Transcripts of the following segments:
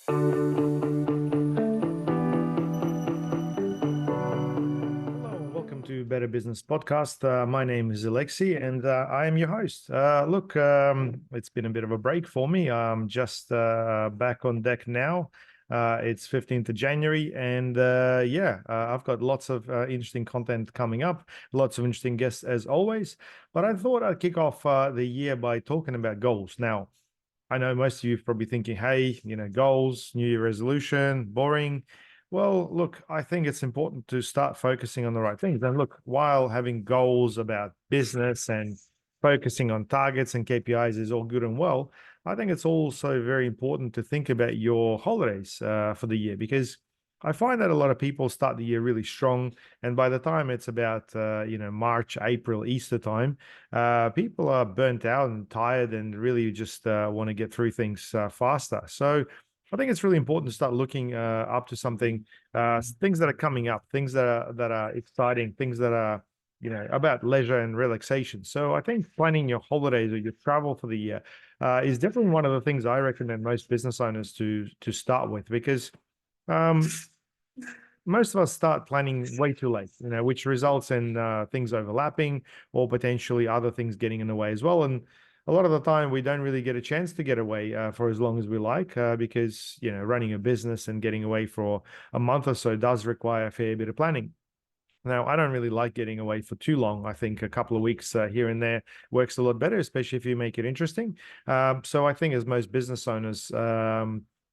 Hello, welcome to Better Business Podcast. My name is Alexei, and I am your host. Look, it's been a bit of a break for me. I'm just back on deck now. It's 15th of January, and I've got lots of interesting content coming up, lots of interesting guests as always. But I thought I'd kick off the year by talking about goals. Now, I know most of you are probably thinking, hey, goals, New Year resolution, boring. Well, look, I think it's important to start focusing on the right things. And look, while having goals about business and focusing on targets and KPIs is all good and well, I think it's also very important to think about your holidays for the year, because I find that a lot of people start the year really strong, and by the time it's about March, April, Easter time, people are burnt out and tired and really just want to get through things faster. So I think it's really important to start looking up to something, things that are coming up, things that are exciting, things that are about leisure and relaxation. So I think planning your holidays or your travel for the year is definitely one of the things I recommend most business owners to start with, because um, most of us start planning way too late, which results in things overlapping or potentially other things getting in the way as well. And a lot of the time, we don't really get a chance to get away for as long as we like, because running a business and getting away for a month or so does require a fair bit of planning. Now, I don't really like getting away for too long. I think a couple of weeks here and there works a lot better, especially if you make it interesting. So I think as most business owners,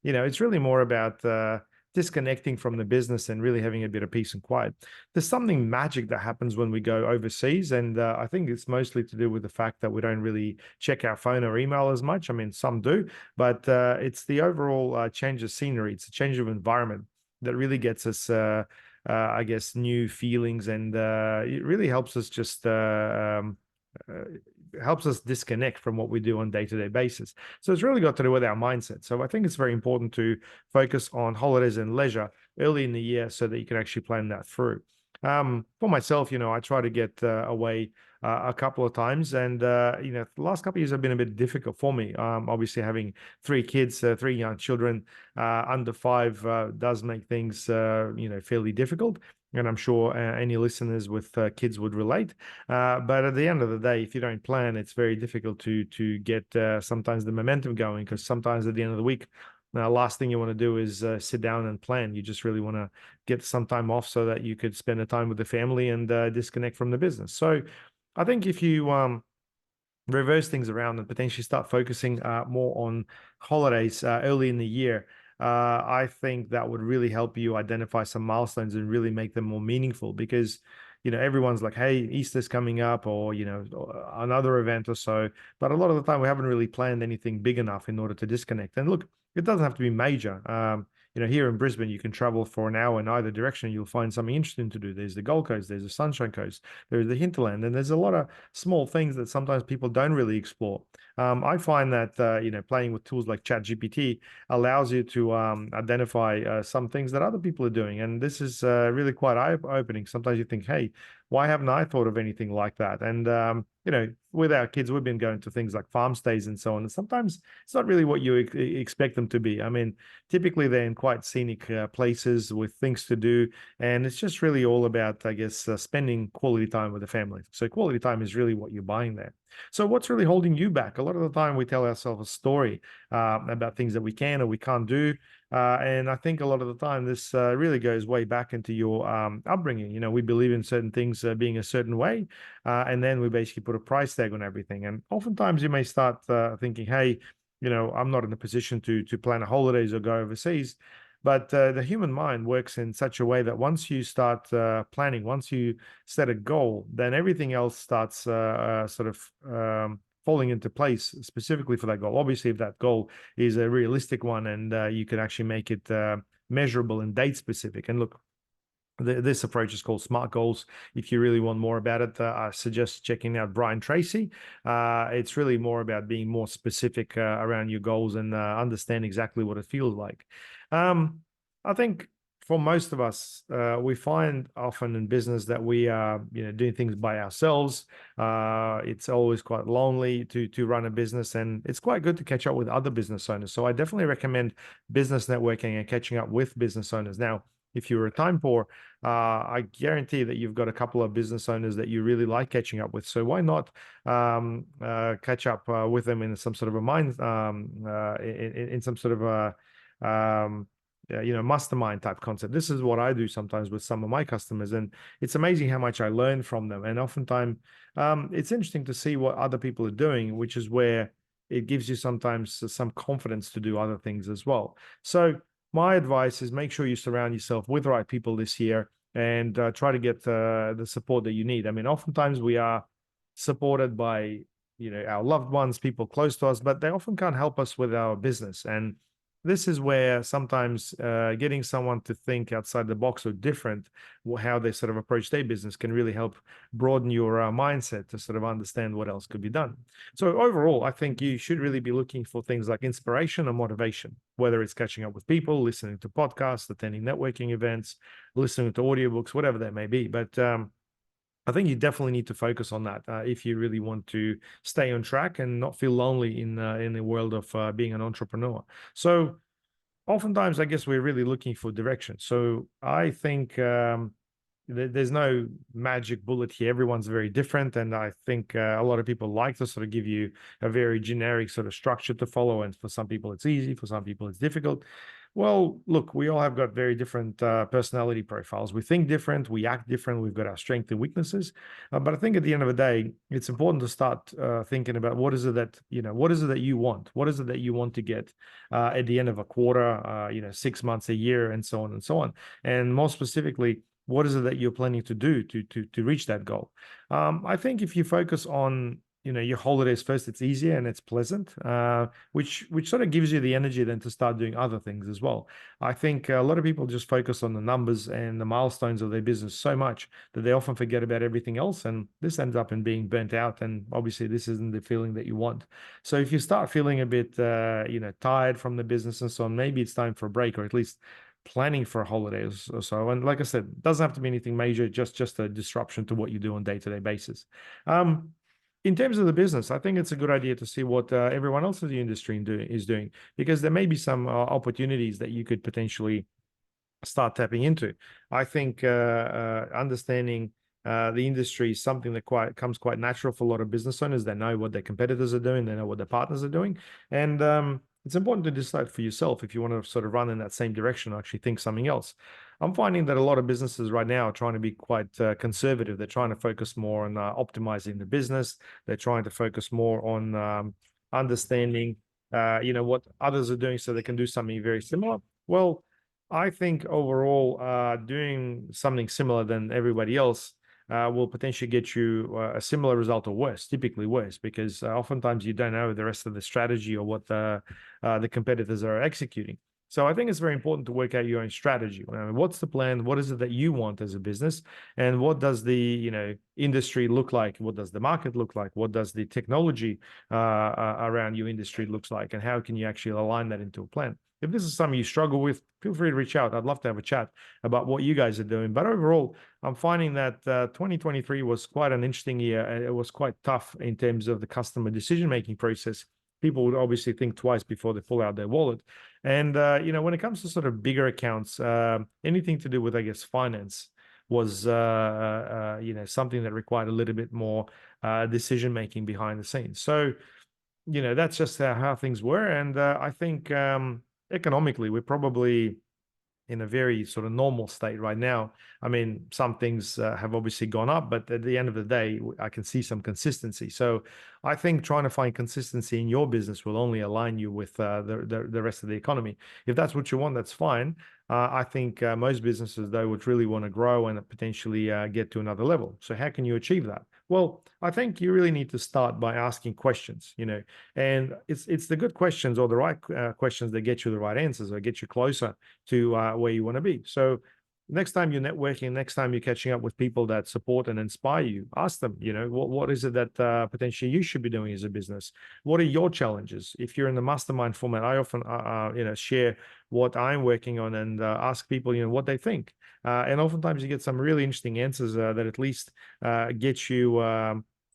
it's really more about disconnecting from the business and really having a bit of peace and quiet. There's something magic that happens when we go overseas, and I think it's mostly to do with the fact that we don't really check our phone or email as much. I mean, some do, but it's the overall change of scenery. It's a change of environment that really gets us I guess, new feelings, and it really helps us just uh, helps us disconnect from what we do on day-to-day basis. So it's really got to do with our mindset. So I think it's very important to focus on holidays and leisure early in the year so that you can actually plan that through. For myself, I try to get away a couple of times, and the last couple of years have been a bit difficult for me. Obviously, having three kids, three young children under five does make things fairly difficult. And I'm sure any listeners with kids would relate. But at the end of the day, if you don't plan, it's very difficult to get sometimes the momentum going, because sometimes at the end of the week, now, last thing you want to do is sit down and plan. You just really want to get some time off so that you could spend the time with the family and disconnect from the business. So I think if you reverse things around and potentially start focusing more on holidays early in the year, I think that would really help you identify some milestones and really make them more meaningful, because everyone's like, hey, Easter's coming up, or another event or so, but a lot of the time we haven't really planned anything big enough in order to disconnect. And look, it doesn't have to be major. Here in Brisbane, you can travel for an hour in either direction. You'll find something interesting to do. There's the Gold Coast, there's the Sunshine Coast, there's the hinterland, and there's a lot of small things that sometimes people don't really explore. I find that playing with tools like ChatGPT allows you to identify some things that other people are doing, and this is really quite eye-opening. Sometimes you think, hey, why haven't I thought of anything like that? And with our kids, we've been going to things like farm stays and so on, and sometimes it's not really what you expect them to be. I mean, typically they're in quite scenic places with things to do, and it's just really all about, I guess, spending quality time with the family. So quality time is really what you're buying there. So what's really holding you back? A lot of the time we tell ourselves a story about things that we can or we can't do. And I think a lot of the time this really goes way back into your upbringing. We believe in certain things being a certain way, and then we basically put a price tag on everything. And oftentimes you may start thinking, hey, I'm not in a position to plan a holidays or go overseas. But the human mind works in such a way that once you start planning, once you set a goal, then everything else starts sort of falling into place specifically for that goal. Obviously, if that goal is a realistic one and you can actually make it measurable and date specific. And look, this approach is called SMART goals. If you really want more about it, I suggest checking out Brian Tracy. It's really more about being more specific around your goals and understand exactly what it feels like. I think for most of us, we find often in business that we are, doing things by ourselves. It's always quite lonely to run a business, and it's quite good to catch up with other business owners. So I definitely recommend business networking and catching up with business owners. Now, if you're a time poor, I guarantee that you've got a couple of business owners that you really like catching up with. So why not catch up with them in some sort of a mind, in some sort of a mastermind type concept. This is what I do sometimes with some of my customers, and it's amazing how much I learn from them. And oftentimes, it's interesting to see what other people are doing, which is where it gives you sometimes some confidence to do other things as well. So my advice is make sure you surround yourself with the right people this year, and try to get the support that you need. I mean, oftentimes we are supported by our loved ones, people close to us, but they often can't help us with our business. And this is where sometimes getting someone to think outside the box or different, how they sort of approach their business, can really help broaden your mindset to sort of understand what else could be done. So overall, I think you should really be looking for things like inspiration and motivation, whether it's catching up with people, listening to podcasts, attending networking events, listening to audiobooks, whatever that may be. But I think you definitely need to focus on that if you really want to stay on track and not feel lonely in the world of being an entrepreneur. So oftentimes, I guess we're really looking for direction. So I think there's no magic bullet here. Everyone's very different, and I think a lot of people like to sort of give you a very generic sort of structure to follow. And for some people, it's easy. For some people, it's difficult. Well, look, we all have got very different personality profiles. We think different, we act different, we've got our strengths and weaknesses. But I think at the end of the day, it's important to start thinking about what is it that, what is it that you want? What is it that you want to get at the end of a quarter, 6 months, a year, and so on and so on. And more specifically, what is it that you're planning to do to reach that goal? I think if you focus on your holidays first, it's easier and it's pleasant, which sort of gives you the energy then to start doing other things as well. I think a lot of people just focus on the numbers and the milestones of their business so much that they often forget about everything else, and this ends up in being burnt out. And obviously, this isn't the feeling that you want. So if you start feeling a bit, tired from the business and so on, maybe it's time for a break, or at least planning for holidays or so. And like I said, it doesn't have to be anything major, just a disruption to what you do on day-to-day basis. In terms of the business, I think it's a good idea to see what everyone else in the industry is doing, because there may be some opportunities that you could potentially start tapping into. I think understanding the industry is something that comes quite natural for a lot of business owners. They know what their competitors are doing, they know what their partners are doing, and it's important to decide for yourself if you want to sort of run in that same direction or actually think something else. I'm finding that a lot of businesses right now are trying to be quite conservative. They're trying to focus more on optimizing the business. They're trying to focus more on understanding, what others are doing so they can do something very similar. Well, I think overall, doing something similar than everybody else will potentially get you a similar result or worse, typically worse, because oftentimes you don't know the rest of the strategy or what the competitors are executing. So I think it's very important to work out your own strategy. I mean, what's the plan? What is it that you want as a business? And what does the industry look like? What does the market look like? What does the technology around your industry looks like? And how can you actually align that into a plan? If this is something you struggle with, feel free to reach out. I'd love to have a chat about what you guys are doing. But overall, I'm finding that 2023 was quite an interesting year. It was quite tough in terms of the customer decision-making process. People would obviously think twice before they pull out their wallet. And, when it comes to sort of bigger accounts, anything to do with, I guess, finance was, something that required a little bit more decision-making behind the scenes. So, that's just how things were. And I think economically, we're probably in a very sort of normal state right now. I mean, some things have obviously gone up, but at the end of the day, I can see some consistency. So I think trying to find consistency in your business will only align you with the rest of the economy. If that's what you want, that's fine. I think most businesses, though, would really want to grow and potentially get to another level. So how can you achieve that? Well, I think you really need to start by asking questions, and it's the good questions or the right questions that get you the right answers or get you closer to where you want to be. So next time you're networking, next time you're catching up with people that support and inspire you, ask them, what is it that potentially you should be doing as a business? What are your challenges? If you're in the mastermind format, I often, share what I'm working on and ask people, what they think. And oftentimes you get some really interesting answers that at least get you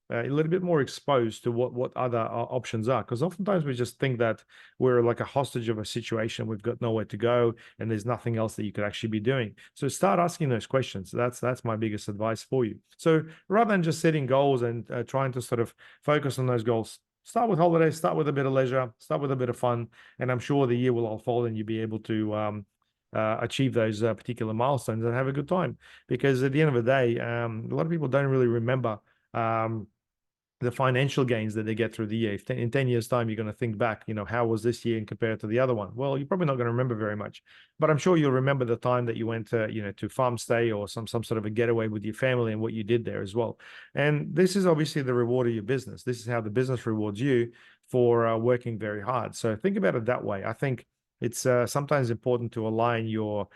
a little bit more exposed to what other options are. Because oftentimes we just think that we're like a hostage of a situation. We've got nowhere to go and there's nothing else that you could actually be doing. So start asking those questions. That's my biggest advice for you. So rather than just setting goals and trying to sort of focus on those goals, start with holidays, start with a bit of leisure, start with a bit of fun, and I'm sure the year will unfold and you'll be able to achieve those particular milestones and have a good time. Because at the end of the day, a lot of people don't really remember the financial gains that they get through the year. If in 10 years' time, you're going to think back, how was this year compared to the other one? Well, you're probably not going to remember very much, but I'm sure you'll remember the time that you went to, to farm stay or some sort of a getaway with your family and what you did there as well. And this is obviously the reward of your business. This is how the business rewards you for working very hard. So think about it that way. I think it's sometimes important to align your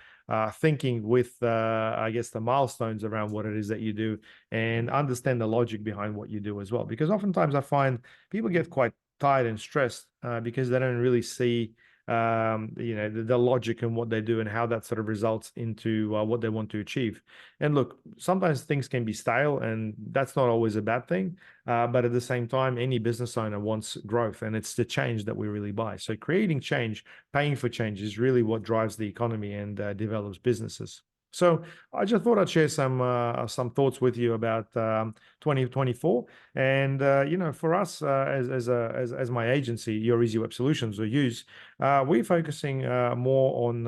thinking with, I guess, the milestones around what it is that you do and understand the logic behind what you do as well. Because oftentimes I find people get quite tired and stressed because they don't really see the logic in what they do and how that sort of results into what they want to achieve. And look, sometimes things can be stale, and that's not always a bad thing. But at the same time, any business owner wants growth, and it's the change that we really buy. So creating change, paying for change is really what drives the economy and develops businesses. So I just thought I'd share some thoughts with you about 2024, and for us as my agency, Your Easy Web Solutions, or Use, we're focusing more on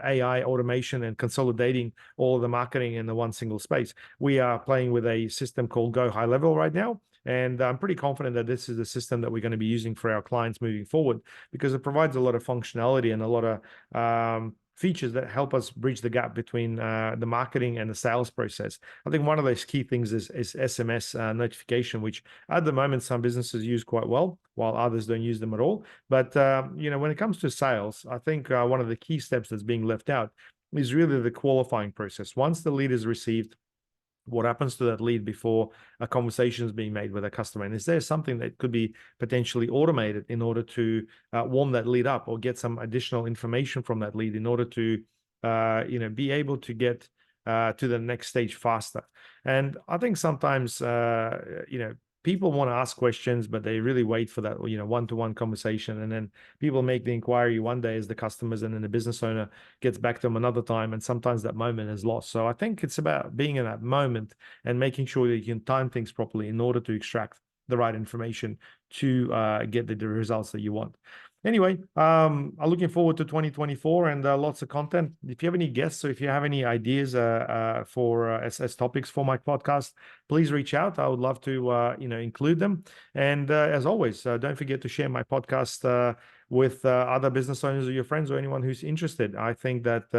AI automation and consolidating all of the marketing in the one single space. We are playing with a system called Go High Level right now. And I'm pretty confident that this is a system that we're going to be using for our clients moving forward because it provides a lot of functionality and a lot of features that help us bridge the gap between the marketing and the sales process. I think one of those key things is SMS notification, which at the moment some businesses use quite well, while others don't use them at all. But when it comes to sales, I think one of the key steps that's being left out is really the qualifying process. Once the lead is received, what happens to that lead before a conversation is being made with a customer? And is there something that could be potentially automated in order to warm that lead up or get some additional information from that lead in order to, be able to get to the next stage faster? And I think sometimes, people want to ask questions, but they really wait for that, one-to-one conversation. And then people make the inquiry one day as the customers, and then the business owner gets back to them another time. And sometimes that moment is lost. So I think it's about being in that moment and making sure that you can time things properly in order to extract the right information to get the results that you want. Anyway, I'm looking forward to 2024 and lots of content. If you have any guests or if you have any ideas for as topics for my podcast, please reach out. I would love to include them. And as always, don't forget to share my podcast with other business owners or your friends or anyone who's interested. I think that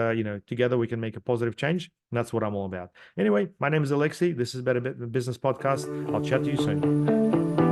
together we can make a positive change. And that's what I'm all about. Anyway, my name is Alexei. This is Better Business Podcast. I'll chat to you soon.